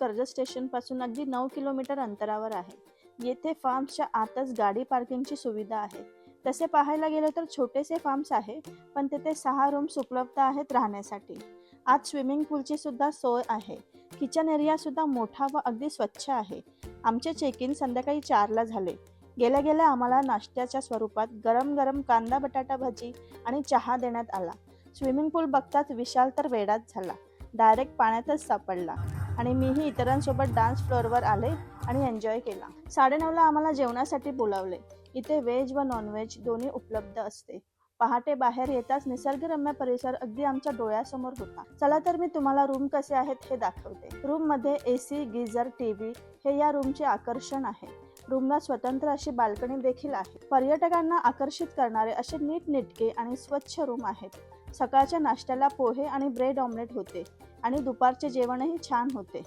कर्जत स्टेशनपासून अगदी 9 किलोमीटर अंतरावर आहे. येथे फार्म्सच्या आतच गाडी पार्किंगची सुविधा आहे. तसे पाहायला गेले तर छोटेसे फार्म्स आहे, पण तेथे 6 रूम्स उपलब्ध आहेत राहण्यासाठी. आत स्विमिंग पूलची सुद्धा सोय आहे. किचन एरिया सुद्धा मोठा व अगदी स्वच्छ आहे. आमचे चेक इन संध्याकाळी 4ला झाले. गेल्या गेल्या आम्हाला नाश्त्याच्या स्वरूपात गरम गरम कांदा बटाटा भजी आणि चहा देण्यात आला. स्विमिंग पूल बघताच विशाल तर वेडाच झाला. डायरेक्ट पाण्यातच सापडला आणि मीही इतरांसोबत डान्स फ्लोअरवर आले आणि एन्जॉय केला. 9:30ला आम्हाला जेवणासाठी बोलावले. इथे व्हेज व नॉनव्हेज दोन्ही उपलब्ध असते. पहाटे बाहेर येताच निसर्गरम्य परिसर अगदी आमच्या डोळ्यासमोर होता. चला तर मी तुम्हाला रूम कसे आहेत हे दाखवते. रूम मध्ये एसी, गीझर, टीव्ही हे या रूमचे आकर्षण आहे. रूमला स्वतंत्र अशी बाल्कनी देखील आहे. पर्यटकांना आकर्षित करणारे असे नीटनेटके आणि स्वच्छ रूम आहेत. सकाळच्या नाश्त्याला पोहे आणि ब्रेड ऑमलेट होते आणि दुपारचे जेवणही छान होते.